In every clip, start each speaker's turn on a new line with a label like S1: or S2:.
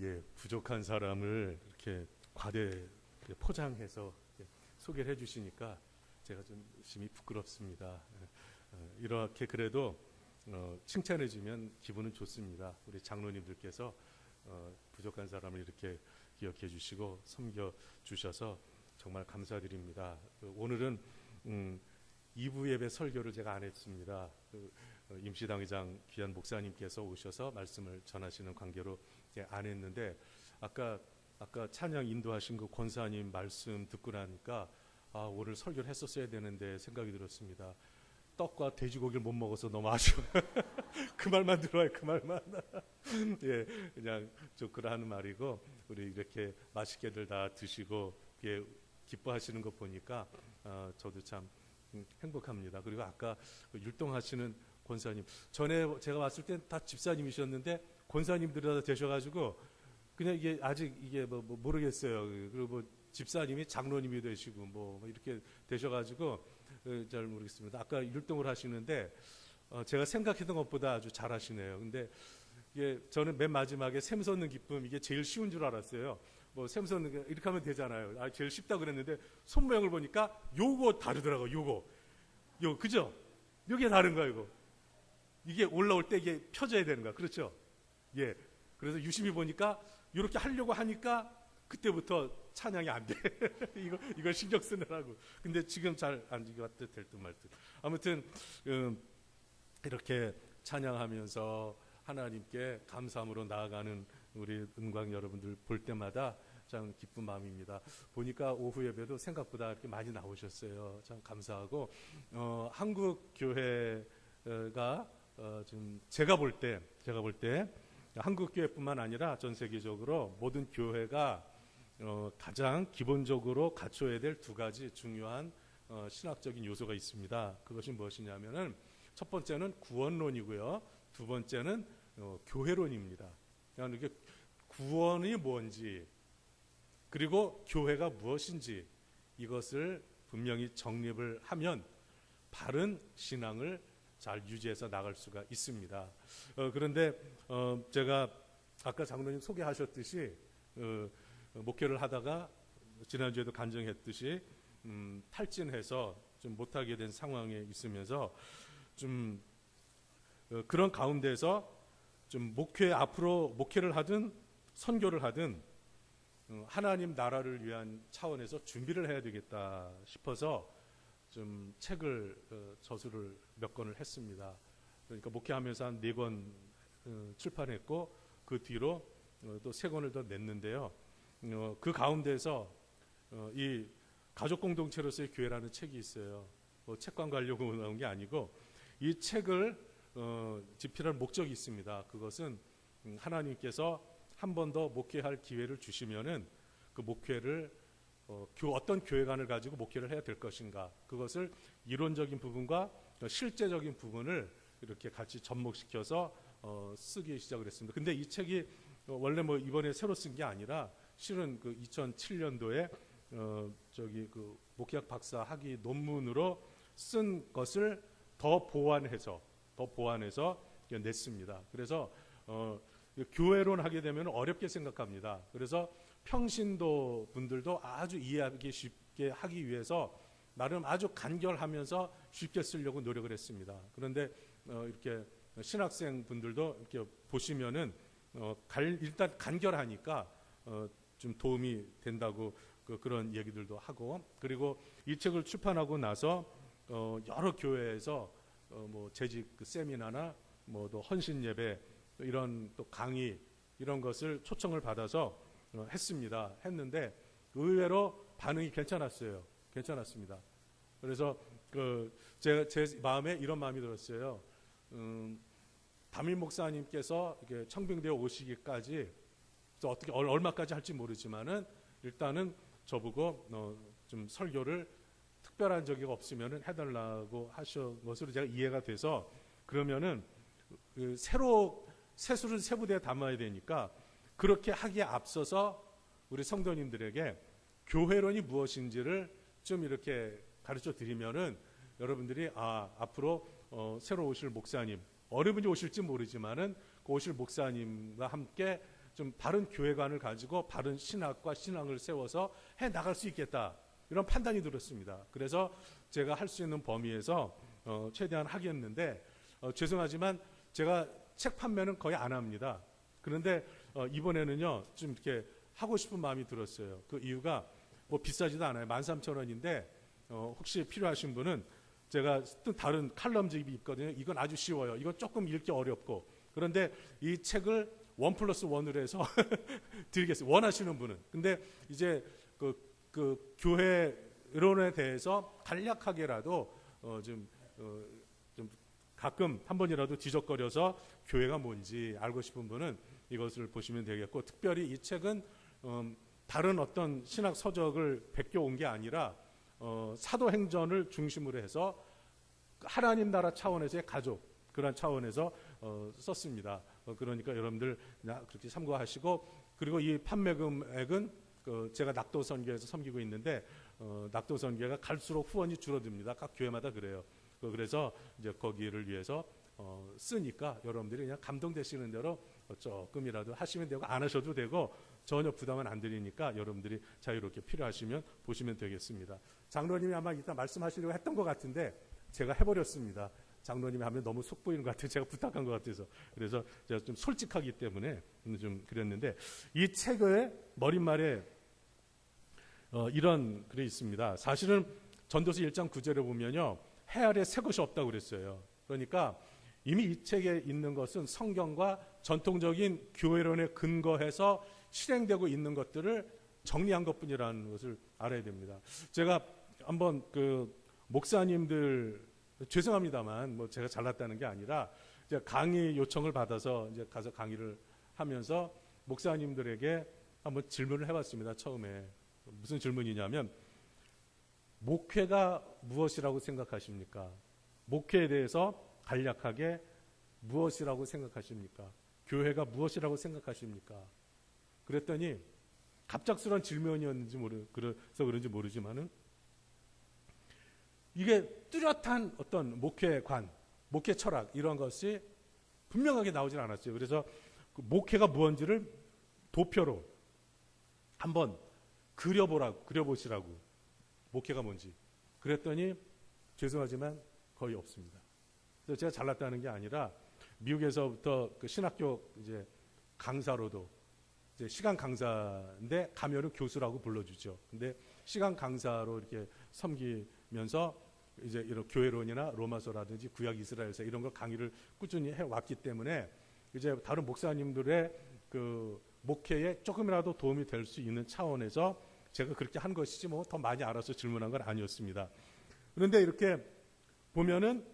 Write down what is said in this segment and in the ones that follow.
S1: 예, 부족한 사람을 이렇게 과대 포장해서 소개를 해주시니까 제가 좀 심히 부끄럽습니다. 이렇게 그래도 칭찬해주면 기분은 좋습니다. 우리 장로님들께서 부족한 사람을 이렇게 기억해 주시고 섬겨 주셔서 정말 감사드립니다. 오늘은 2부 예배 설교를 제가 안 했습니다. 임시당회장 귀한 목사님께서 오셔서 말씀을 전하시는 관계로 안 했는데 아까 찬양 인도하신 그 권사님 말씀 듣고 나니까 오늘 설교를 했었어야 되는데 생각이 들었습니다. 떡과 돼지고기를 못 먹어서 너무 아쉬워요. 그 말만 들어요. 그 말만. 예, 그냥 조크라는 말이고 우리 이렇게 맛있게들 다 드시고 기뻐하시는 거 보니까 저도 참 행복합니다. 그리고 아까 율동하시는 권사님, 전에 제가 왔을 땐 다 집사님이셨는데 권사님들이 다 되셔가지고 그냥 이게 아직 이게 뭐 모르겠어요. 그리고 뭐 집사님이 장로님이 되시고 뭐 이렇게 되셔가지고 잘 모르겠습니다. 아까 율동을 하시는데 제가 생각했던 것보다 아주 잘하시네요. 근데 이게 저는 맨 마지막에 샘 솟는 기쁨 이게 제일 쉬운 줄 알았어요. 뭐 샘 솟는 게 이렇게 하면 되잖아요. 제일 쉽다 그랬는데 손 모양을 보니까 요거 다르더라고. 요거 그죠? 요게 다른 거야. 이게 올라올 때 이게 펴져야 되는 거야. 그렇죠? 예. 그래서 유심히 보니까 이렇게 하려고 하니까 그때부터 찬양이 안 돼. 이걸 신경 쓰느라고. 근데 지금 잘 안 될 듯 말 듯. 아무튼 이렇게 찬양하면서 하나님께 감사함으로 나아가는 우리 은광 여러분들 볼 때마다 참 기쁜 마음입니다. 보니까 오후 예배도 생각보다 이렇게 많이 나오셨어요. 참 감사하고 한국 교회가 지금 제가 볼 때 한국 교회뿐만 아니라 전 세계적으로 모든 교회가 가장 기본적으로 갖춰야 될 두 가지 중요한 신학적인 요소가 있습니다. 그것이 무엇이냐면은 첫 번째는 구원론이고요. 두 번째는 교회론입니다. 그러니까 이게 구원이 뭔지 그리고 교회가 무엇인지 이것을 분명히 정립을 하면 바른 신앙을 잘 유지해서 나갈 수가 있습니다. 그런데 제가 아까 장로님 소개하셨듯이 목회를 하다가 지난주에도 간증했듯이 탈진해서 좀 못하게 된 상황에 있으면서 좀 그런 가운데서 좀 앞으로 목회를 하든 선교를 하든 하나님 나라를 위한 차원에서 준비를 해야 되겠다 싶어서 좀 책을 저술을 몇 권을 했습니다. 그러니까 목회하면서 한 4권 출판했고 그 뒤로 또 3권을 더 냈는데요. 그 가운데서 이 가족 공동체로서의 교회라는 책이 있어요. 책관 가려고 나온 게 아니고 이 책을 집필할 목적이 있습니다. 그것은 하나님께서 한 번 더 목회할 기회를 주시면은 그 목회를 어떤 교회관을 가지고 목회를 해야 될 것인가 그것을 이론적인 부분과 실제적인 부분을 이렇게 같이 접목시켜서 쓰기 시작을 했습니다. 근데 이 책이 원래 뭐 이번에 새로 쓴 게 아니라 실은 그 2007년도에 그 목회학 박사 학위 논문으로 쓴 것을 더 보완해서 냈습니다. 그래서 교회론 하게 되면 어렵게 생각합니다. 그래서 평신도 분들도 아주 이해하기 쉽게 하기 위해서 나름 아주 간결하면서 쉽게 쓰려고 노력을 했습니다. 그런데 이렇게 신학생 분들도 이렇게 보시면은 일단 간결하니까 좀 도움이 된다고 그런 얘기들도 하고 그리고 이 책을 출판하고 나서 여러 교회에서 뭐 재직 세미나나 뭐 또 헌신 예배 이런 또 강의 이런 것을 초청을 받아서 했는데 의외로 반응이 괜찮았습니다. 그래서 제 마음에 이런 마음이 들었어요. 담임 목사님께서 이렇게 청빙대에 오시기까지 어떻게 얼마까지 할지 모르지만은 일단은 저보고 좀 설교를 특별한 적이 없으면은 해달라고 하신 것으로 제가 이해가 돼서 그러면은 새술은 새 부대에 담아야 되니까 그렇게 하기에 앞서서 우리 성도님들에게 교회론이 무엇인지를 좀 이렇게 가르쳐 드리면은 여러분들이 앞으로 새로 오실 목사님 어느 분이 오실지 모르지만은 그 오실 목사님과 함께 좀 바른 교회관을 가지고 바른 신학과 신앙을 세워서 해 나갈 수 있겠다. 이런 판단이 들었습니다. 그래서 제가 할 수 있는 범위에서 최대한 하겠는데 죄송하지만 제가 책 판매는 거의 안 합니다. 그런데 이번에는요 좀 이렇게 하고 싶은 마음이 들었어요. 그 이유가 뭐 비싸지도 않아요. 13,000원인데 혹시 필요하신 분은 제가 또 다른 칼럼집이 있거든요. 이건 아주 쉬워요. 이건 조금 읽기 어렵고 그런데 이 책을 1+1으로 해서 드리겠습니다. 원하시는 분은. 근데 이제 그 교회론에 대해서 간략하게라도 좀 가끔 한 번이라도 뒤적거려서 교회가 뭔지 알고 싶은 분은 이것을 보시면 되겠고 특별히 이 책은 다른 어떤 신학 서적을 베껴온 게 아니라 사도행전을 중심으로 해서 하나님 나라 차원에서의 가족 그런 차원에서 썼습니다. 그러니까 여러분들 그렇게 참고하시고 그리고 이 판매 금액은 제가 낙도선교에서 섬기고 있는데 낙도선교가 갈수록 후원이 줄어듭니다. 각 교회마다 그래요. 그래서 이제 거기를 위해서 쓰니까 여러분들이 그냥 감동되시는 대로 조금이라도 하시면 되고 안 하셔도 되고 전혀 부담은 안 드리니까 여러분들이 자유롭게 필요하시면 보시면 되겠습니다. 장로님이 아마 이따 말씀하시려고 했던 것 같은데 제가 해버렸습니다. 장로님이 하면 너무 속 보이는 것 같아요. 제가 부탁한 것 같아서. 그래서 제가 좀 솔직하기 때문에 좀 그랬는데 이 책의 머릿말에 이런 글이 있습니다. 사실은 전도서 1장 9절에 보면요. 해 아래 새 것이 없다고 그랬어요. 그러니까 이미 이 책에 있는 것은 성경과 전통적인 교회론에 근거해서 실행되고 있는 것들을 정리한 것뿐이라는 것을 알아야 됩니다. 제가 한번 그 목사님들 죄송합니다만 뭐 제가 잘났다는 게 아니라 이제 강의 요청을 받아서 이제 가서 강의를 하면서 목사님들에게 한번 질문을 해봤습니다. 처음에 무슨 질문이냐면 목회가 무엇이라고 생각하십니까? 목회에 대해서 간략하게 무엇이라고 생각하십니까? 교회가 무엇이라고 생각하십니까? 그랬더니 갑작스러운 질문이었는지 그래서 그런지 모르지만은 이게 뚜렷한 어떤 목회관, 목회 철학 이런 것이 분명하게 나오진 않았어요. 그래서 그 목회가 무엇인지를 도표로 한번 그려보시라고 목회가 뭔지. 그랬더니 죄송하지만 거의 없습니다. 그래서 제가 잘났다는 게 아니라 미국에서부터 그 신학교 이제 강사로도 이제 시간 강사인데 가면은 교수라고 불러주죠. 근데 시간 강사로 이렇게 섬기면서 이제 이런 교회론이나 로마서라든지 구약 이스라엘서 이런 걸 강의를 꾸준히 해왔기 때문에 이제 다른 목사님들의 그 목회에 조금이라도 도움이 될 수 있는 차원에서 제가 그렇게 한 것이지 뭐 더 많이 알아서 질문한 건 아니었습니다. 그런데 이렇게 보면은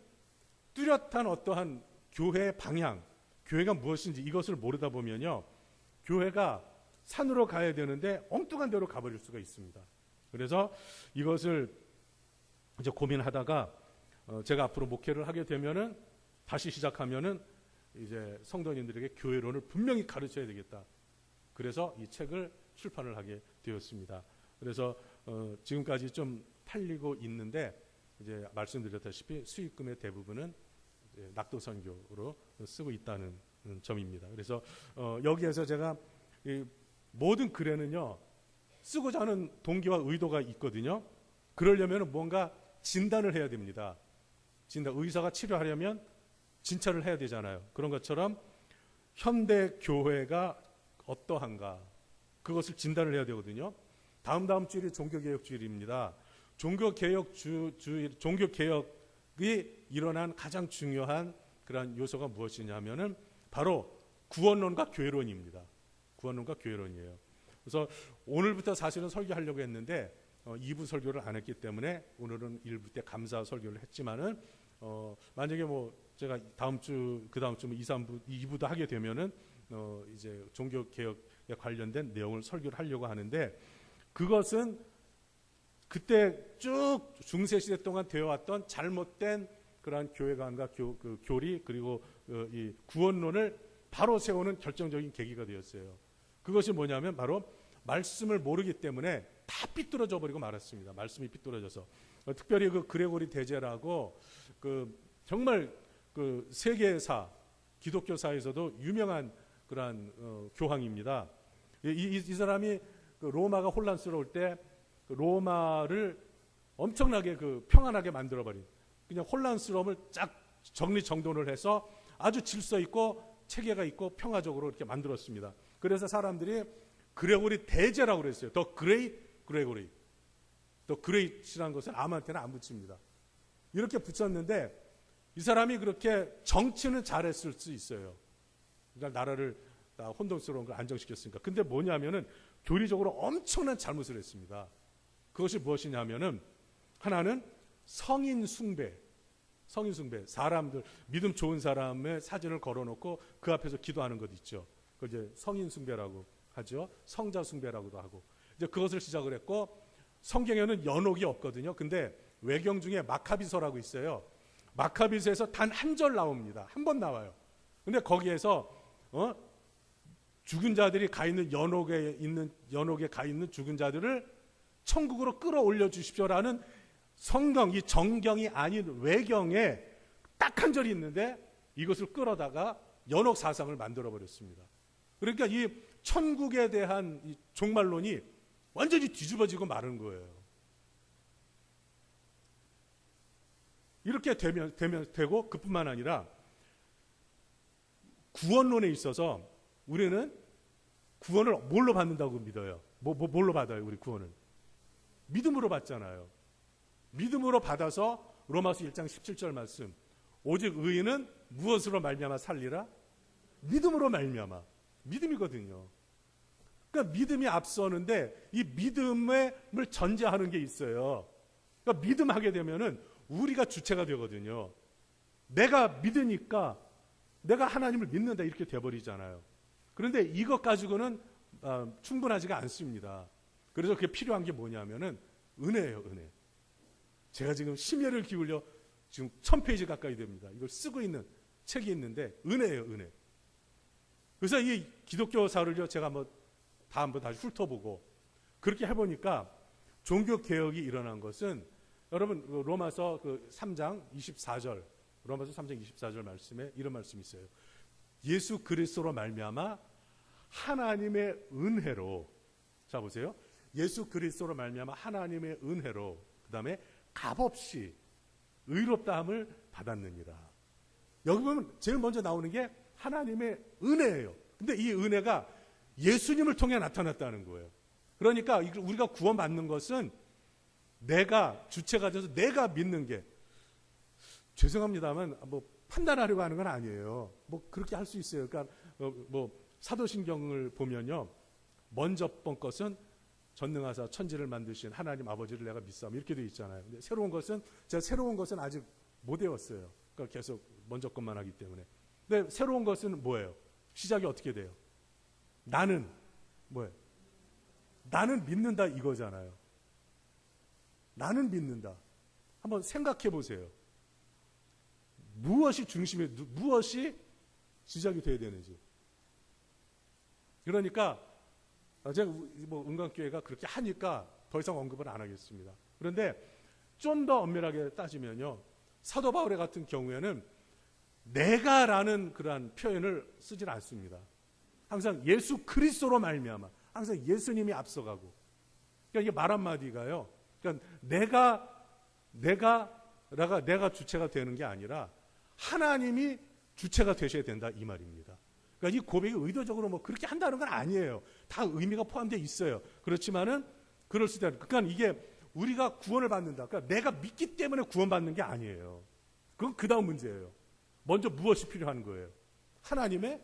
S1: 뚜렷한 어떠한 교회의 방향, 교회가 무엇인지 이것을 모르다 보면요. 교회가 산으로 가야 되는데 엉뚱한 데로 가버릴 수가 있습니다. 그래서 이것을 이제 고민하다가 제가 앞으로 목회를 하게 되면은 다시 시작하면은 이제 성도님들에게 교회론을 분명히 가르쳐야 되겠다. 그래서 이 책을 출판을 하게 되었습니다. 그래서 지금까지 좀 팔리고 있는데 이제 말씀드렸다시피 수익금의 대부분은 이제 낙도선교로 쓰고 있다는 점입니다. 그래서 여기에서 제가 이 모든 글에는요 쓰고자 하는 동기와 의도가 있거든요. 그러려면 뭔가 진단을 해야 됩니다. 의사가 치료하려면 진찰을 해야 되잖아요. 그런 것처럼 현대 교회가 어떠한가 그것을 진단을 해야 되거든요. 다음 주일이 종교개혁주일입니다. 종교개혁이 일어난 가장 중요한 그런 요소가 무엇이냐면은 바로 구원론과 교회론입니다. 구원론과 교회론이에요. 그래서 오늘부터 사실은 설교하려고 했는데 2부 설교를 안 했기 때문에 오늘은 1부 때 감사 설교를 했지만은 만약에 뭐 제가 다음 주 그 다음 주 2, 3부 2부도 하게 되면은 이제 종교개혁에 관련된 내용을 설교를 하려고 하는데 그것은 그때 쭉 중세시대 동안 되어왔던 잘못된 그러한 교회관과 교리 그리고 이 구원론을 바로 세우는 결정적인 계기가 되었어요. 그것이 뭐냐면 바로 말씀을 모르기 때문에 다 삐뚤어져 버리고 말았습니다. 말씀이 삐뚤어져서 특별히 그 그레고리 대제라고 그 정말 그 세계사 기독교사에서도 유명한 그러한 교황입니다. 이 사람이 그 로마가 혼란스러울 때 그 로마를 엄청나게 그 평안하게 만들어버린, 그냥 혼란스러움을 쫙 정리정돈을 해서 아주 질서 있고 체계가 있고 평화적으로 이렇게 만들었습니다. 그래서 사람들이 그레고리 대제라고 그랬어요. 더 그레이트 그레고리. 더 그레이트라는 것은 아무한테나 안 붙입니다. 이렇게 붙였는데 이 사람이 그렇게 정치는 잘했을 수 있어요. 그러니까 나라를 다 혼돈스러운 걸 안정시켰으니까. 근데 뭐냐면은 교리적으로 엄청난 잘못을 했습니다. 그것이 무엇이냐면은 하나는 성인 숭배. 사람들, 믿음 좋은 사람의 사진을 걸어놓고 그 앞에서 기도하는 것 있죠. 그걸 이제 성인 숭배라고 하죠. 성자 숭배라고도 하고. 이제 그것을 시작을 했고, 성경에는 연옥이 없거든요. 근데 외경 중에 마카비서라고 있어요. 마카비서에서 단 한 절 나옵니다. 한 번 나와요. 근데 거기에서 죽은 자들이 가 있는 연옥에 가 있는 죽은 자들을 천국으로 끌어올려 주십시오라는 성경, 이 정경이 아닌 외경에 딱 한 절이 있는데 이것을 끌어다가 연옥 사상을 만들어 버렸습니다. 그러니까 이 천국에 대한 이 종말론이 완전히 뒤집어지고 마른 거예요. 이렇게 되고, 그뿐만 아니라 구원론에 있어서 우리는 구원을 뭘로 받는다고 믿어요? 뭘로 받아요, 우리 구원을? 믿음으로 받잖아요. 믿음으로 받아서 로마서 1장 17절 말씀. 오직 의인은 무엇으로 말미암아 살리라? 믿음으로 말미암아. 믿음이거든요. 그러니까 믿음이 앞서는데 이 믿음을 전제하는 게 있어요. 그러니까 믿음하게 되면은 우리가 주체가 되거든요. 내가 믿으니까 내가 하나님을 믿는다 이렇게 돼버리잖아요. 그런데 이것 가지고는 충분하지가 않습니다. 그래서 그게 필요한 게 뭐냐면은 은혜예요, 은혜. 제가 지금 심혈을 기울여 지금 1000페이지 가까이 됩니다. 이걸 쓰고 있는 책이 있는데 은혜예요, 은혜. 그래서 이 기독교사를요 제가 다 한번 다시 훑어보고 그렇게 해보니까 종교개혁이 일어난 것은 여러분 로마서 3장 24절 로마서 3장 24절 말씀에 이런 말씀이 있어요. 예수 그리스도로 말미암아 하나님의 은혜로, 자 보세요. 예수 그리스도로 말미암아 하나님의 은혜로, 그 다음에 값없이 의롭다함을 받았느니라. 여기 보면 제일 먼저 나오는 게 하나님의 은혜예요. 근데 이 은혜가 예수님을 통해 나타났다는 거예요. 그러니까 우리가 구원받는 것은 내가 주체가 돼서 내가 믿는 게, 죄송합니다만 판단하려고 하는 건 아니에요. 그렇게 할 수 있어요. 그러니까 사도신경을 보면요, 먼저 번 것은 전능하사 천지를 만드신 하나님 아버지를 내가 믿사오며 이렇게 되어 있잖아요. 근데 제가 새로운 것은 아직 못 외웠어요. 그러니까 계속 먼저 것만 하기 때문에. 근데 새로운 것은 뭐예요? 시작이 어떻게 돼요? 나는 뭐예요? 나는 믿는다 이거잖아요. 나는 믿는다. 한번 생각해 보세요. 무엇이 무엇이 시작이 돼야 되는지. 그러니까 제가 은광교회가 그렇게 하니까 더 이상 언급을 안 하겠습니다. 그런데 좀 더 엄밀하게 따지면요, 사도 바울 같은 경우에는 내가라는 그러한 표현을 쓰질 않습니다. 항상 예수 그리스도로 말미암아, 항상 예수님이 앞서가고. 그러니까 이게 말 한마디가요, 그러니까 내가 주체가 되는 게 아니라 하나님이 주체가 되셔야 된다 이 말입니다. 그러니까 이 고백이 의도적으로 그렇게 한다는 건 아니에요. 다 의미가 포함되어 있어요. 그렇지만은 그럴 수도 있다. 그러니까 이게 우리가 구원을 받는다. 그러니까 내가 믿기 때문에 구원받는 게 아니에요. 그건 그 다음 문제예요. 먼저 무엇이 필요한 거예요? 하나님의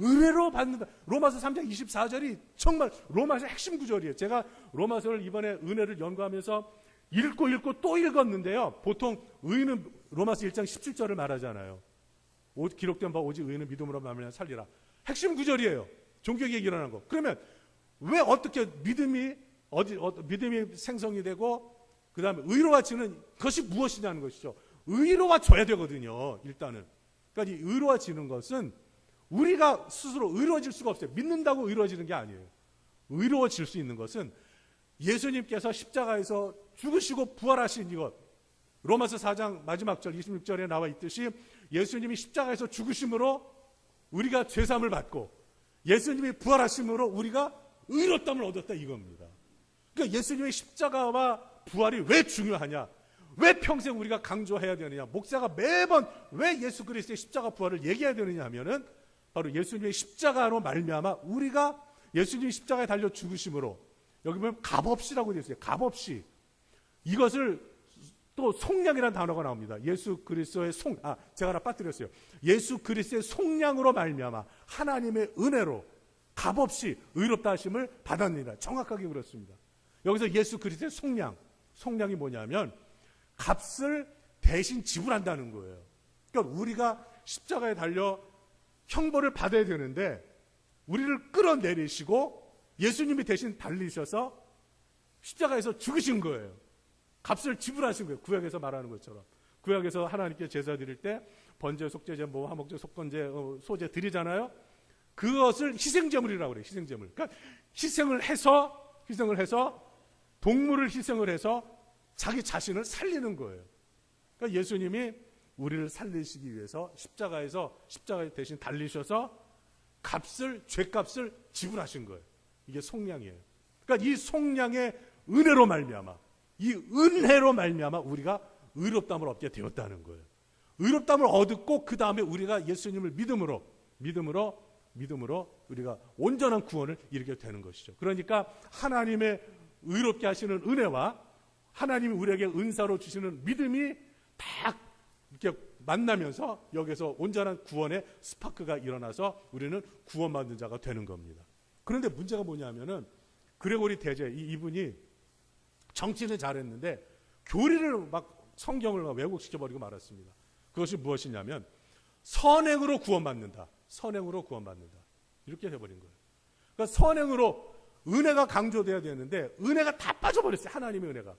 S1: 은혜로 받는다. 로마서 3장 24절이 정말 로마서의 핵심 구절이에요. 제가 로마서를 이번에 은혜를 연구하면서 읽고 또 읽었는데요. 보통 의인은 로마서 1장 17절을 말하잖아요. 기록된 바 오직 의인은 믿음으로 말미암아 살리라. 핵심 구절이에요. 종교개혁이 일어난 거. 그러면 왜 어떻게 믿음이 생성이 되고 그 다음에 의로워지는 것이 무엇이냐는 것이죠. 의로워져야 되거든요. 일단은. 그러니까 이 의로워지는 것은 우리가 스스로 의로워질 수가 없어요. 믿는다고 의로워지는 게 아니에요. 의로워질 수 있는 것은 예수님께서 십자가에서 죽으시고 부활하신 이것, 로마서 4장 마지막 절 26절에 나와 있듯이 예수님이 십자가에서 죽으심으로 우리가 죄사함을 받고 예수님이 부활하심으로 우리가 의롭다함을 얻었다 이겁니다. 그러니까 예수님의 십자가와 부활이 왜 중요하냐? 왜 평생 우리가 강조해야 되느냐? 목사가 매번 왜 예수 그리스도의 십자가 부활을 얘기해야 되느냐 하면은 바로 예수님의 십자가로 말미암아 우리가 예수님의 십자가에 달려 죽으심으로, 여기 보면 값없이라고 되어 있어요. 값없이. 이것을 또 속량이라는 단어가 나옵니다. 예수 그리스도의 제가 하나 빠뜨렸어요. 예수 그리스도의 속량으로 말미암아 하나님의 은혜로 값없이 의롭다 하심을 받았느니라. 정확하게 그렇습니다. 여기서 예수 그리스도의 속량이 뭐냐면 값을 대신 지불한다는 거예요. 그러니까 우리가 십자가에 달려 형벌을 받아야 되는데 우리를 끌어내리시고 예수님이 대신 달리셔서 십자가에서 죽으신 거예요. 값을 지불하신 거예요. 구약에서 말하는 것처럼. 구약에서 하나님께 제사 드릴 때 번제, 속죄제, 화목제, 속건제, 소제 드리잖아요. 그것을 희생제물이라고 그래요. 희생제물. 그러니까 희생을 해서 동물을 희생을 해서 자기 자신을 살리는 거예요. 그러니까 예수님이 우리를 살리시기 위해서 십자가에 대신 달리셔서 죄값을 지불하신 거예요. 이게 속량이에요. 그러니까 이 속량의 은혜로 말미암아, 이 은혜로 말미암아 우리가 의롭다함을 얻게 되었다는 거예요. 의롭다함을 얻고 그 다음에 우리가 예수님을 믿음으로 우리가 온전한 구원을 이루게 되는 것이죠. 그러니까 하나님의 의롭게 하시는 은혜와 하나님이 우리에게 은사로 주시는 믿음이 딱 이렇게 만나면서 여기서 온전한 구원의 스파크가 일어나서 우리는 구원받는 자가 되는 겁니다. 그런데 문제가 뭐냐면은 그레고리 대제 이분이 정치는 잘했는데 교리를 막 성경을 막 왜곡시켜버리고 말았습니다. 그것이 무엇이냐면 선행으로 구원받는다. 이렇게 해버린 거예요. 그러니까 선행으로 은혜가 강조돼야 되는데 은혜가 다 빠져버렸어요. 하나님의 은혜가.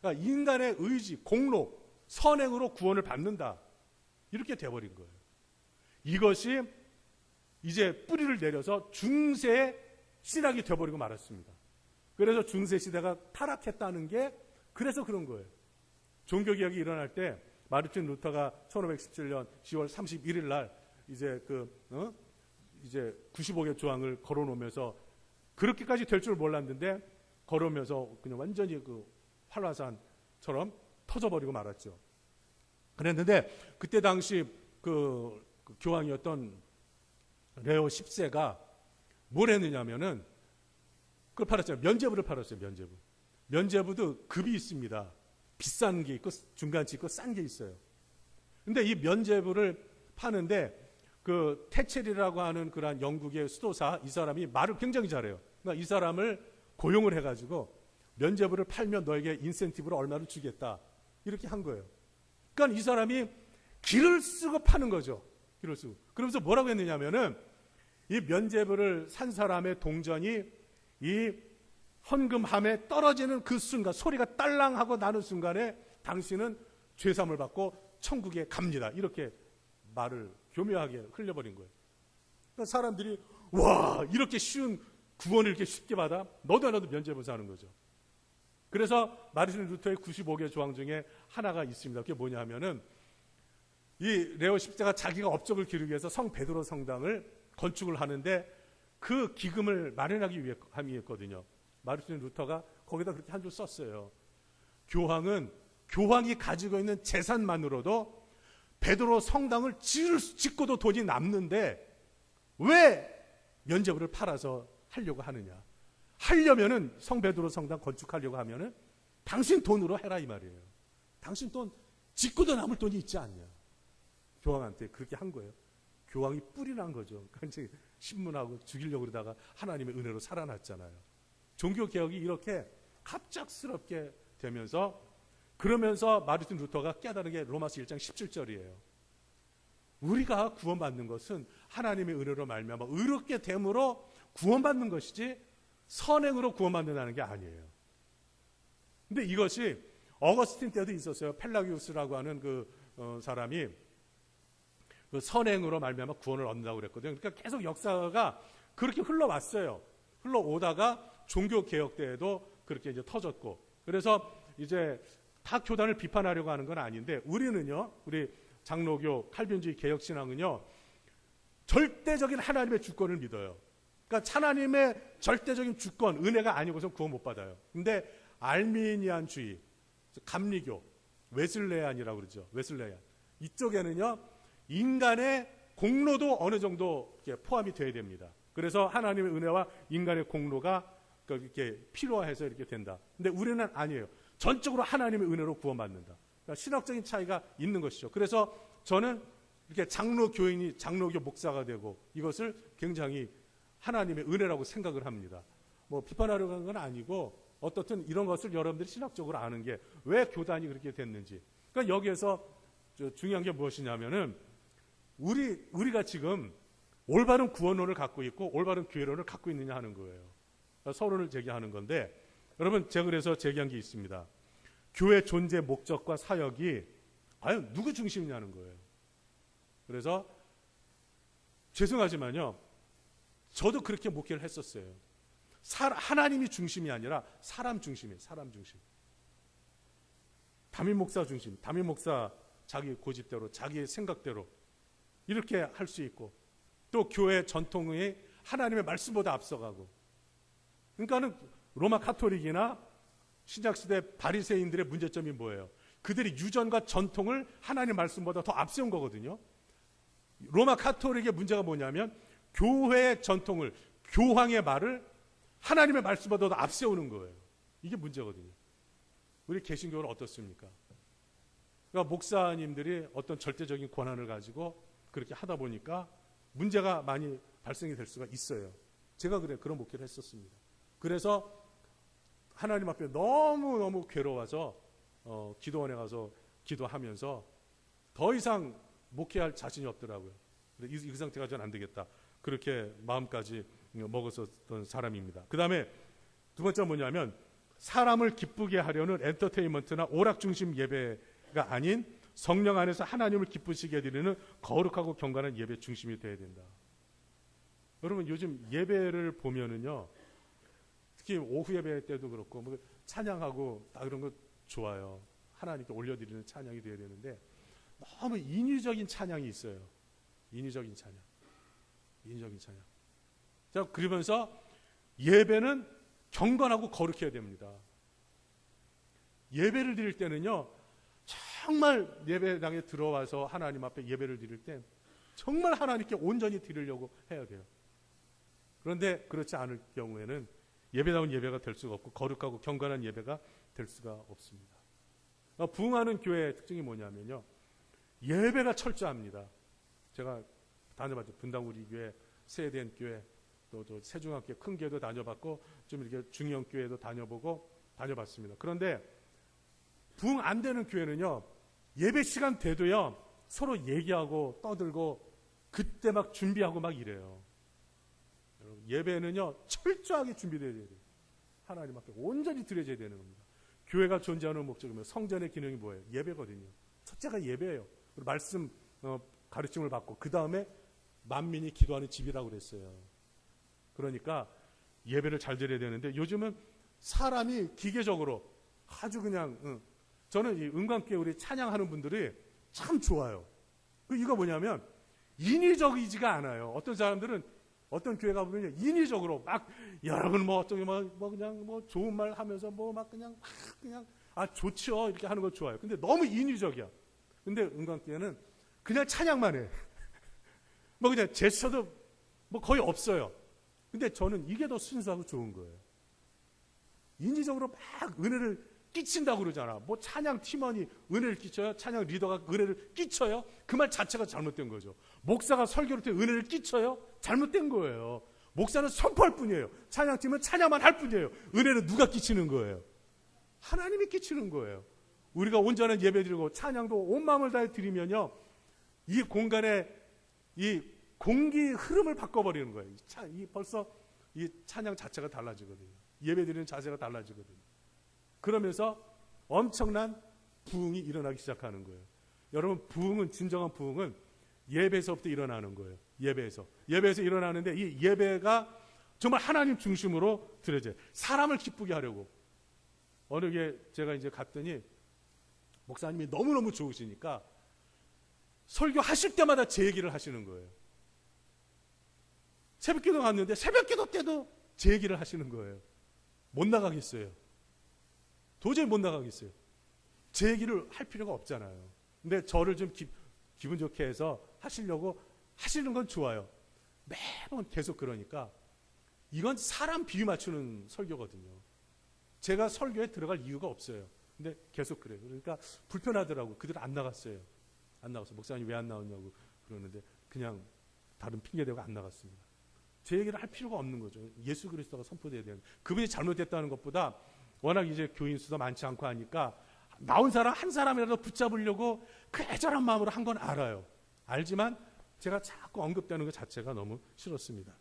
S1: 그러니까 인간의 의지, 공로, 선행으로 구원을 받는다. 이렇게 돼버린 거예요. 이것이 이제 뿌리를 내려서 중세 신학이 돼버리고 말았습니다. 그래서 중세 시대가 타락했다는 게 그래서 그런 거예요. 종교개혁이 일어날 때 마르틴 루터가 1517년 10월 31일 날 이제 95개 조항을 걸어놓으면서 그렇게까지 될 줄 몰랐는데 걸어오면서 그냥 완전히 활화산처럼 터져버리고 말았죠. 그랬는데 그때 당시 그 교황이었던 레오 10세가 뭘 했느냐면은 그걸 팔았어요. 면죄부를 팔았어요. 면죄부도 급이 있습니다. 비싼 게 있고 중간치 있고 싼 게 있어요. 근데 이 면죄부를 파는데 그 테첼이라고 하는 그러한 영국의 수도사, 이 사람이 말을 굉장히 잘해요. 그러니까 이 사람을 고용을 해가지고 면죄부를 팔면 너에게 인센티브를 얼마를 주겠다. 이렇게 한 거예요. 그러니까 이 사람이 길을 쓰고 파는 거죠. 길을 쓰고. 그러면서 뭐라고 했느냐면은 이 면죄부를 산 사람의 동전이 이 헌금함에 떨어지는 그 순간, 소리가 딸랑하고 나는 순간에 당신은 죄사함을 받고 천국에 갑니다. 이렇게 말을 교묘하게 흘려버린 거예요. 그러니까 사람들이 와, 이렇게 쉬운 구원을 이렇게 쉽게 받아? 너도 면죄부 사는 거죠. 그래서 마르틴 루터의 95개 조항 중에 하나가 있습니다. 그게 뭐냐 하면은 이 레오 10세가 자기가 업적을 기르기 위해서 성 베드로 성당을 건축을 하는데 그 기금을 마련하기 위해 함이었거든요. 마르틴 루터가 거기다 그렇게 한 줄 썼어요. 교황이 가지고 있는 재산만으로도 베드로 성당을 짓고도 돈이 남는데 왜 면죄부를 팔아서 하려고 하느냐. 하려면은 성 베드로 성당 건축하려고 하면은 당신 돈으로 해라 이 말이에요. 당신 돈 짓고도 남을 돈이 있지 않냐. 교황한테 그렇게 한 거예요. 교황이 뿔이 난 거죠. 그러니까 신문하고 죽이려고 그러다가 하나님의 은혜로 살아났잖아요. 종교개혁이 이렇게 갑작스럽게 되면서 그러면서 마르틴 루터가 깨달은 게 로마서 1장 17절이에요. 우리가 구원받는 것은 하나님의 은혜로 말미암아 의롭게 됨으로 구원받는 것이지 선행으로 구원받는다는 게 아니에요. 근데 이것이 어거스틴 때도 있었어요. 펠라기우스라고 하는 사람이 그 선행으로 말미암아 구원을 얻는다고 그랬거든요. 그러니까 계속 역사가 그렇게 흘러왔어요. 흘러오다가 종교개혁 때에도 그렇게 이제 터졌고, 그래서 이제 다 교단을 비판하려고 하는 건 아닌데 우리는요, 우리 장로교 칼빈주의 개혁신앙은요, 절대적인 하나님의 주권을 믿어요. 그러니까 하나님의 절대적인 주권, 은혜가 아니고선 구원 못 받아요. 근데 알미니안주의, 감리교, 웨슬레안이라고 그러죠. 웨슬레안. 이쪽에는요, 인간의 공로도 어느 정도 포함이 돼야 됩니다. 그래서 하나님의 은혜와 인간의 공로가 이렇게 필요해서 이렇게 된다. 근데 우리는 아니에요. 전적으로 하나님의 은혜로 구원받는다. 그러니까 신학적인 차이가 있는 것이죠. 그래서 저는 이렇게 장로 교인이 장로교 목사가 되고 이것을 굉장히 하나님의 은혜라고 생각을 합니다. 뭐 비판하려고 하는 건 아니고 어떻든 이런 것을 여러분들이 신학적으로 아는 게 왜 교단이 그렇게 됐는지. 그러니까 여기에서 중요한 게 무엇이냐면은 우리가 지금 올바른 구원론을 갖고 있고 올바른 교회론을 갖고 있느냐 하는 거예요. 그러니까 서론을 제기하는 건데 여러분 제가 그래서 제기한 게 있습니다. 교회 존재 목적과 사역이 과연 누구 중심이냐는 거예요. 그래서 죄송하지만요. 저도 그렇게 목회를 했었어요. 하나님이 중심이 아니라 사람 중심이에요. 사람 중심. 담임 목사 중심. 담임 목사 자기 고집대로 자기의 생각대로 이렇게 할 수 있고 또 교회 전통이 하나님의 말씀보다 앞서가고 그러니까는 로마 카톨릭이나 신약시대 바리새인들의 문제점이 뭐예요? 그들이 유전과 전통을 하나님의 말씀보다 더 앞세운 거거든요. 로마 카톨릭의 문제가 뭐냐면 교회의 전통을 교황의 말을 하나님의 말씀보다 더 앞세우는 거예요. 이게 문제거든요. 우리 개신교는 어떻습니까? 그러니까 목사님들이 어떤 절대적인 권한을 가지고 그렇게 하다 보니까 문제가 많이 발생이 될 수가 있어요. 제가 그런 목회를 했었습니다. 그래서 하나님 앞에 너무너무 괴로워서 기도원에 가서 기도하면서 더 이상 목회할 자신이 없더라고요. 이 상태가 전 안 되겠다. 그렇게 마음까지 먹었었던 사람입니다. 그 다음에 두 번째는 뭐냐면 사람을 기쁘게 하려는 엔터테인먼트나 오락 중심 예배가 아닌 성령 안에서 하나님을 기쁘시게 해드리는 거룩하고 경건한 예배 중심이 되어야 된다. 여러분 요즘 예배를 보면은요, 특히 오후 예배 때도 그렇고 뭐 찬양하고 다 그런 거 좋아요. 하나님께 올려드리는 찬양이 되어야 되는데 너무 인위적인 찬양이 있어요. 인위적인 찬양. 자, 그러면서 예배는 경건하고 거룩해야 됩니다. 예배를 드릴 때는요, 정말 예배당에 들어와서 하나님 앞에 예배를 드릴 때 정말 하나님께 온전히 드리려고 해야 돼요. 그런데 그렇지 않을 경우에는 예배다운 예배가 될 수가 없고 거룩하고 경건한 예배가 될 수가 없습니다. 부흥하는 교회의 특징이 뭐냐면요, 예배가 철저합니다. 제가 다녀봤죠. 분당우리교회, 세대교회, 또 세중학교 큰 교회도 다녀봤고 좀 이렇게 중형 교회도 다녀봤습니다. 그런데 부흥 안 되는 교회는요, 예배 시간 돼도요 서로 얘기하고 떠들고 그때 막 준비하고 막 이래요. 예배는요 철저하게 준비되어야 돼요. 하나님 앞에 온전히 드려져야 되는 겁니다. 교회가 존재하는 목적이면 성전의 기능이 뭐예요? 예배거든요. 첫째가 예배예요. 그리고 말씀 가르침을 받고 그 다음에 만민이 기도하는 집이라고 그랬어요. 그러니까 예배를 잘 드려야 되는데 요즘은 사람이 기계적으로 아주 그냥 저는 이 은광교회 우리 찬양하는 분들이 참 좋아요. 이거 뭐냐면 인위적이지가 않아요. 어떤 사람들은 어떤 교회 가보면 인위적으로 막 여러분 뭐 어쩌게 뭐 그냥 뭐 좋은 말 하면서 뭐 막 그냥 좋죠 이렇게 하는 거 좋아요. 근데 너무 인위적이야. 근데 은광교회는 그냥 찬양만 해. 뭐 그냥 제스처도 뭐 거의 없어요. 근데 저는 이게 더 순수하고 좋은 거예요. 인위적으로 막 은혜를 끼친다고 그러잖아. 뭐 찬양 팀원이 은혜를 끼쳐요? 찬양 리더가 은혜를 끼쳐요? 그 말 자체가 잘못된 거죠. 목사가 설교를 때 은혜를 끼쳐요? 잘못된 거예요. 목사는 선포할 뿐이에요. 찬양팀은 찬양만 할 뿐이에요. 은혜는 누가 끼치는 거예요? 하나님이 끼치는 거예요. 우리가 온전한 예배 드리고 찬양도 온 마음을 다해 드리면요, 이 공간에 이 공기 흐름을 바꿔버리는 거예요. 벌써 이 찬양 자체가 달라지거든요. 예배 드리는 자세가 달라지거든요. 그러면서 엄청난 부흥이 일어나기 시작하는 거예요. 여러분, 부흥은, 진정한 부흥은 예배에서부터 일어나는 거예요. 예배에서 일어나는데 이 예배가 정말 하나님 중심으로 드려져요. 사람을 기쁘게 하려고. 어느 게 제가 이제 갔더니 목사님이 너무너무 새벽기도 갔는데 새벽기도 때도 제 얘기를 하시는 거예요. 못 나가겠어요. 도저히 못 나가겠어요. 제 얘기를 할 필요가 없잖아요. 근데 저를 좀 기분 좋게 해서 하시려고 하시는 건 좋아요. 매번 계속 그러니까 이건 사람 비유 맞추는 설교거든요. 제가 설교에 들어갈 이유가 없어요. 근데 계속 그래요. 그러니까 불편하더라고. 그들 안 나갔어요. 안 나갔어. 목사님 왜 안 나왔냐고 그러는데 그냥 다른 핑계 대고 안 나갔습니다. 제 얘기를 할 필요가 없는 거죠. 예수 그리스도가 선포돼야 되는. 그분이 잘못됐다는 것보다 워낙 이제 교인 수도 많지 않고 하니까 나온 사람 한 사람이라도 붙잡으려고 그 애절한 마음으로 한 건 알아요. 알지만 제가 자꾸 언급되는 것 자체가 너무 싫었습니다.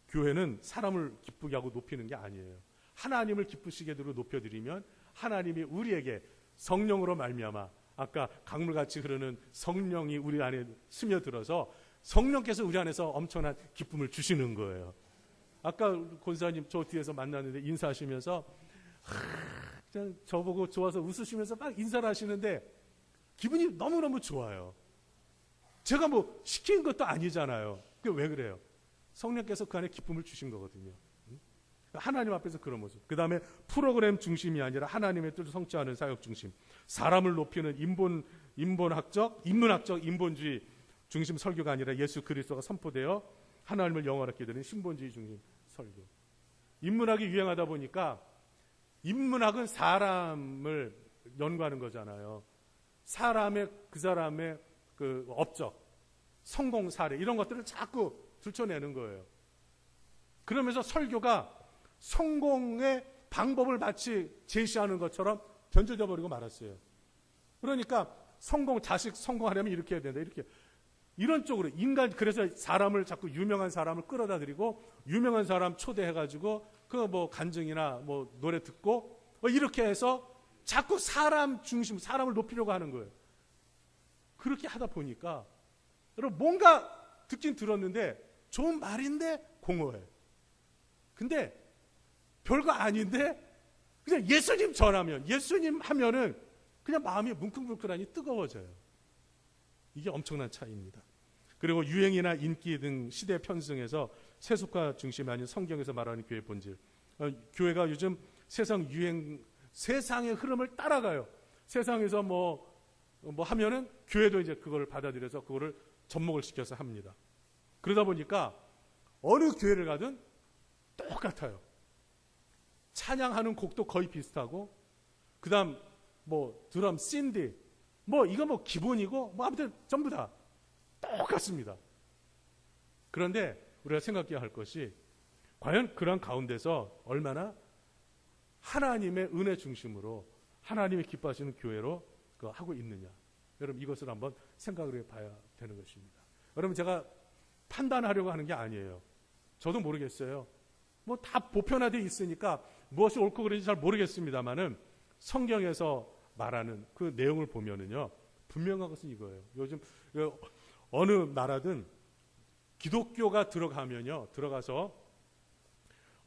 S1: 교회는 사람을 기쁘게 하고 높이는 게 아니에요. 하나님을 기쁘시게 들어 높여드리면 하나님이 우리에게 성령으로 말미암아 아까 강물같이 흐르는 성령이 우리 안에 스며들어서 성령께서 우리 안에서 엄청난 기쁨을 주시는 거예요. 아까 권사님 저 뒤에서 만났는데 인사하시면서 그냥 저보고 좋아서 웃으시면서 막 인사를 하시는데 기분이 너무너무 좋아요. 제가 뭐 시킨 것도 아니잖아요. 그게 왜 그래요? 성령께서 그 안에 기쁨을 주신 거거든요. 하나님 앞에서 그런 모습. 그 다음에 프로그램 중심이 아니라 하나님의 뜻을 성취하는 사역 중심. 사람을 높이는 인문학적 인본주의 중심 설교가 아니라 예수 그리스도가 선포되어 하나님을 영원하게 되는 신본주의 중심 설교. 인문학이 유행하다 보니까 인문학은 사람을 연구하는 거잖아요. 그 사람의 그 업적, 성공 사례 이런 것들을 자꾸 들춰내는 거예요. 그러면서 설교가 성공의 방법을 마치 제시하는 것처럼 변질되어 버리고 말았어요. 그러니까 자식 성공하려면 이렇게 해야 된다. 이렇게 이런 쪽으로 그래서 사람을 자꾸 유명한 사람을 끌어다 드리고 유명한 사람 초대해가지고 그 뭐 간증이나 뭐 노래 듣고 이렇게 해서 자꾸 사람 중심 사람을 높이려고 하는 거예요. 그렇게 하다 보니까 여러분 뭔가 듣긴 들었는데 좋은 말인데 공허해. 근데 별거 아닌데 그냥 예수님 전하면 예수님 하면은 그냥 마음이 뭉클뭉클하니 뜨거워져요. 이게 엄청난 차이입니다. 그리고 유행이나 인기 등 시대 편승에서 세속화 중심이 아닌 성경에서 말하는 교회의 본질. 교회가 요즘 세상의 흐름을 따라가요. 세상에서 뭐 하면은 교회도 이제 그걸 받아들여서 그거를 접목을 시켜서 합니다. 그러다 보니까 어느 교회를 가든 똑같아요. 찬양하는 곡도 거의 비슷하고, 그 다음 뭐 드럼, 신디, 이거 기본이고, 아무튼 전부 다 똑같습니다. 그런데 우리가 생각해야 할 것이 과연 그런 가운데서 얼마나 하나님의 은혜 중심으로 하나님이 기뻐하시는 교회로 하고 있느냐. 여러분 이것을 한번 생각을 해봐야 되는 것입니다. 여러분 제가 판단하려고 하는 게 아니에요. 저도 모르겠어요. 다 보편화되어 있으니까 무엇이 옳고 그른지 잘 모르겠습니다만은 성경에서 말하는 그 내용을 보면은요, 분명한 것은 이거예요. 요즘 어느 나라든 기독교가 들어가서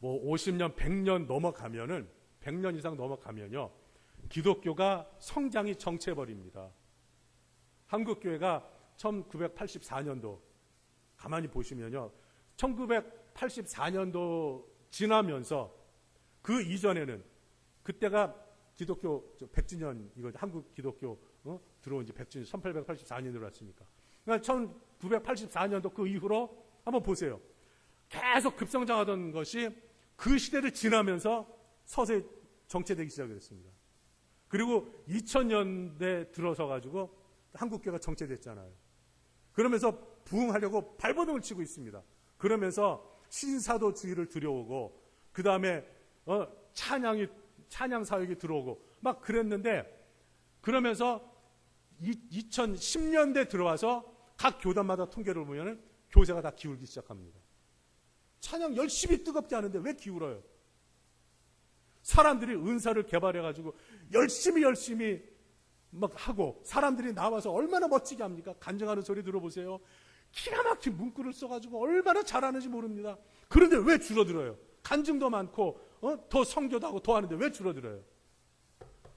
S1: 50년, 100년 넘어가면은 100년 이상 넘어가면요, 기독교가 성장이 정체해버립니다. 한국교회가 1984년도 가만히 보시면요, 1984년도 지나면서 그 이전에는 그때가 기독교 100주년 이거 한국 기독교 들어온 지 100주년 1884년에 들어왔으니까. 그러니까 1984년도 그 이후로 한번 보세요. 계속 급성장하던 것이 그 시대를 지나면서 서서히 정체되기 시작했습니다. 그리고 2000년대 들어서 가지고 한국교회가 정체됐잖아요. 그러면서 부흥하려고 발버둥을 치고 있습니다. 그러면서 신사도주의를 들여오고, 그 다음에 찬양 사역이 들어오고 막 그랬는데, 그러면서 2010년대 들어와서 각 교단마다 통계를 보면은 교세가 다 기울기 시작합니다. 찬양 열심히 뜨겁게 하는데 왜 기울어요? 사람들이 은사를 개발해가지고 열심히 막 하고, 사람들이 나와서 얼마나 멋지게 합니까? 간증하는 소리 들어보세요. 기가 막힌 문구를 써가지고 얼마나 잘하는지 모릅니다. 그런데 왜 줄어들어요? 간증도 많고 더 선교도 하고 더 하는데 왜 줄어들어요?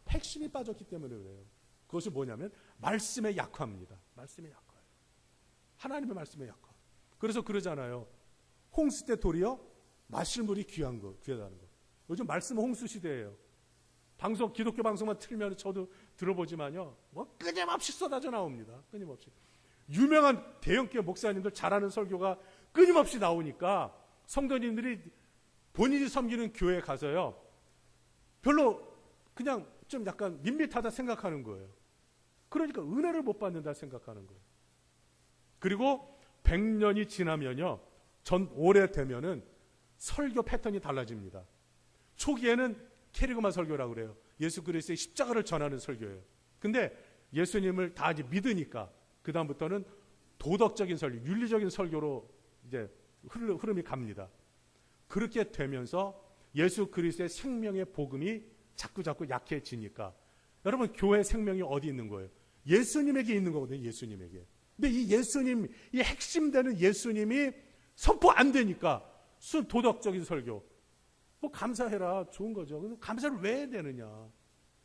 S1: 핵심이 빠졌기 때문에 그래요. 그것이 뭐냐면 말씀의 약화입니다. 말씀의 약화예요. 하나님의 말씀의 약화. 그래서 그러잖아요. 홍수 때 도리어 마실 물이 귀하다는 거. 요즘 말씀은 홍수 시대예요. 기독교 방송만 틀면 저도 들어보지만요, 뭐 끊임없이 쏟아져 나옵니다. 끊임없이. 유명한 대형교회 목사님들 잘하는 설교가 끊임없이 나오니까 성도님들이 본인이 섬기는 교회에 가서요, 별로 그냥 좀 약간 밋밋하다 생각하는 거예요. 그러니까 은혜를 못 받는다 생각하는 거예요. 그리고 100년이 지나면요, 오래되면은 설교 패턴이 달라집니다. 초기에는 캐리그마 설교라고 그래요. 예수 그리스도의 십자가를 전하는 설교예요. 근데 예수님을 다 이제 믿으니까 그다음부터는 도덕적인 설교, 윤리적인 설교로 이제 흐름이 갑니다. 그렇게 되면서 예수 그리스도의 생명의 복음이 자꾸 약해지니까, 여러분, 교회 생명이 어디 있는 거예요? 예수님에게 있는 거거든요. 예수님에게. 근데 이 예수님, 이 핵심되는 예수님이 선포 안 되니까 도덕적인 설교, 뭐 감사해라, 좋은 거죠. 근데 감사를 왜 해야 되느냐?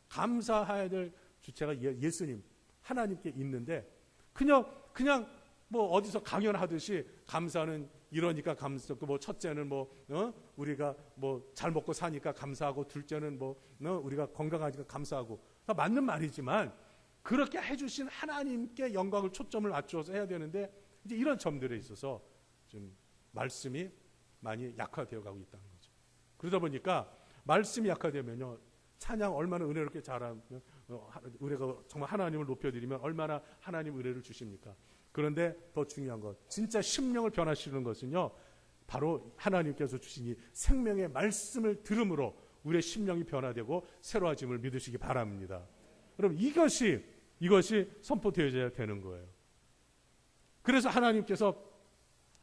S1: 감사해야 될 주체가 예수님, 하나님께 있는데 그냥 뭐 어디서 강연하듯이 감사는 이러니까 감사, 뭐 첫째는 우리가 뭐 잘 먹고 사니까 감사하고, 둘째는 우리가 건강하니까 감사하고, 다 맞는 말이지만 그렇게 해주신 하나님께 영광을 초점을 맞추어서 해야 되는데, 이제 이런 점들에 있어서 좀 말씀이 많이 약화되어 가고 있다는 거죠. 그러다 보니까 말씀이 약화되면요, 찬양 얼마나 은혜롭게 잘하면, 우리가 정말 하나님을 높여드리면 얼마나 하나님 은혜를 주십니까? 그런데 더 중요한 것, 진짜 심령을 변화시키는 것은요, 바로 하나님께서 주신 이 생명의 말씀을 들음으로 우리의 심령이 변화되고 새로워짐을 믿으시기 바랍니다. 여러분, 이것이 선포되어야 되는 거예요. 그래서 하나님께서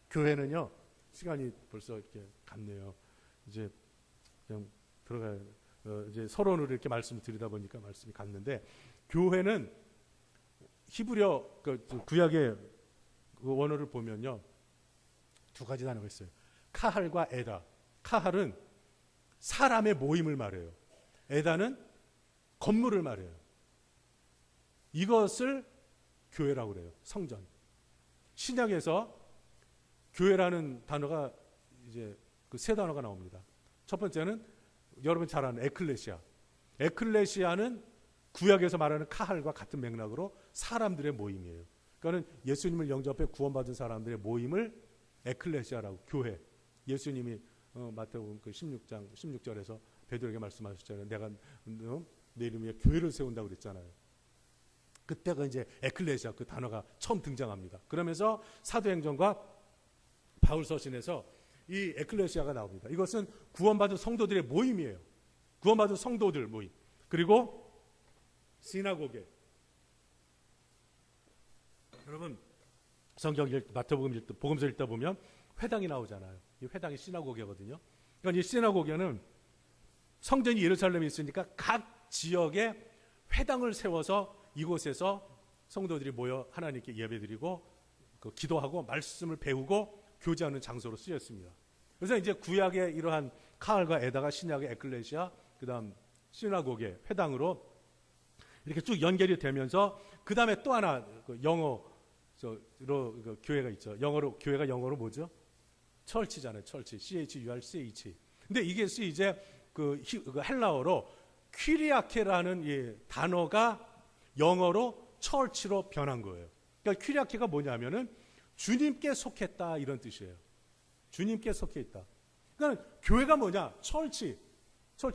S1: 교회는요, 시간이 벌써 이렇게 갔네요. 이제 그냥 들어가야, 이제 서론으로 이렇게 말씀을 드리다 보니까 말씀이 갔는데, 교회는 히브리어 구약의 그 원어를 보면요, 두 가지 단어가 있어요. 카할과 에다. 카할은 사람의 모임을 말해요. 에다는 건물을 말해요. 이것을 교회라고 그래요. 성전. 신약에서 교회라는 단어가 이제 그 세 단어가 나옵니다. 첫 번째는 여러분 잘 아는 에클레시아. 에클레시아는 구약에서 말하는 카할과 같은 맥락으로 사람들의 모임이에요. 그러니까 예수님을 영접해 구원받은 사람들의 모임을 에클레시아라고, 교회. 예수님이 마태복음 그 16절에서 베드로에게 말씀하셨잖아요. 내가 내 이름 위에 교회를 세운다고 그랬잖아요. 그때가 이제 에클레시아 그 단어가 처음 등장합니다. 그러면서 사도행전과 바울 서신에서 이 에클레시아가 나옵니다. 이것은 구원받은 성도들의 모임이에요. 구원받은 성도들 모임. 그리고 시나고게. 여러분, 성경 마태복음 복음서 읽다 보면 회당이 나오잖아요. 이 회당이 시나고게거든요. 그러니까 이 시나고게는 성전이 예루살렘에 있으니까 각 지역에 회당을 세워서 이곳에서 성도들이 모여 하나님께 예배드리고 기도하고 말씀을 배우고 교제하는 장소로 쓰였습니다. 그래서 이제 구약의 이러한 카할과 에다가 신약의 에클레시아, 그다음 시나고게, 회당으로 이렇게 쭉 연결이 되면서, 그 다음에 또 하나 영어로 교회가 있죠. 교회가 영어로 뭐죠? 철치잖아요. 철치. CHURCH. 근데 이것이 이제 그 헬라어로 퀴리아케라는 이 단어가 영어로 철치로 변한 거예요. 그러니까 퀴리아케가 뭐냐면은 주님께 속했다, 이런 뜻이에요. 주님께 속해 있다. 그러니까 교회가 뭐냐? 철치.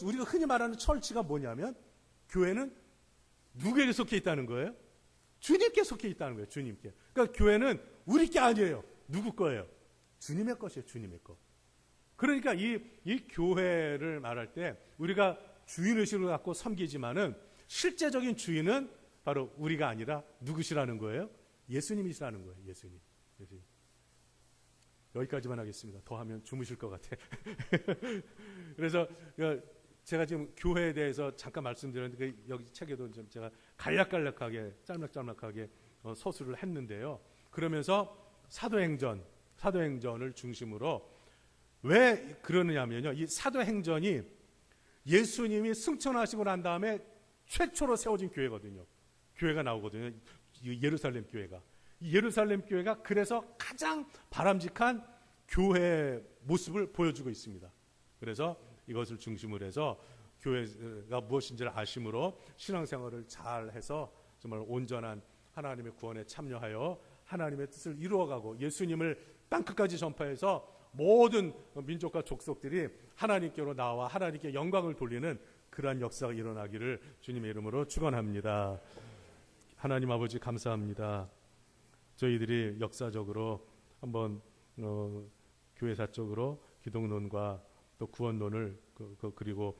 S1: 우리가 흔히 말하는 철치가 뭐냐면, 교회는 누구에게 속해 있다는 거예요? 주님께 속해 있다는 거예요. 주님께. 그러니까 교회는 우리 게 아니에요. 누구 거예요? 주님의 것이에요. 주님의 것. 그러니까 이 교회를 말할 때 우리가 주인의식을 갖고 섬기지만은 실제적인 주인은 바로 우리가 아니라 누구시라는 거예요? 예수님이시라는 거예요. 예수님. 여기까지만 하겠습니다. 더 하면 주무실 것 같아. 그래서 제가 지금 교회에 대해서 잠깐 말씀드렸는데, 여기 책에도 좀 제가 간략간략하게 짤막짤막하게 서술을 했는데요. 그러면서 사도행전을 중심으로 왜 그러느냐면요, 이 사도행전이 예수님이 승천하시고 난 다음에 최초로 세워진 교회거든요. 교회가 나오거든요. 예루살렘 교회가. 이 예루살렘 교회가 그래서 가장 바람직한 교회의 모습을 보여주고 있습니다. 그래서 이것을 중심으로 해서 교회가 무엇인지를 아심으로 신앙생활을 잘해서 정말 온전한 하나님의 구원에 참여하여 하나님의 뜻을 이루어가고 예수님을 땅끝까지 전파해서 모든 민족과 족속들이 하나님께로 나와 하나님께 영광을 돌리는 그러한 역사가 일어나기를 주님의 이름으로 축원합니다. 하나님 아버지 감사합니다. 저희들이 역사적으로 한번 교회사적으로 기독론과 또 구원론을 그리고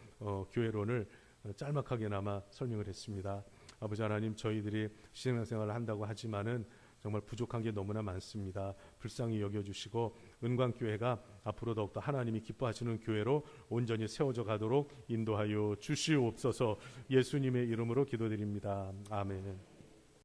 S1: 교회론을 짤막하게나마 설명을 했습니다. 아버지 하나님, 저희들이 신앙생활을 한다고 하지만은 정말 부족한 게 너무나 많습니다. 불쌍히 여겨주시고 은광교회가 앞으로 더욱더 하나님이 기뻐하시는 교회로 온전히 세워져 가도록 인도하여 주시옵소서. 예수님의 이름으로 기도드립니다. 아멘.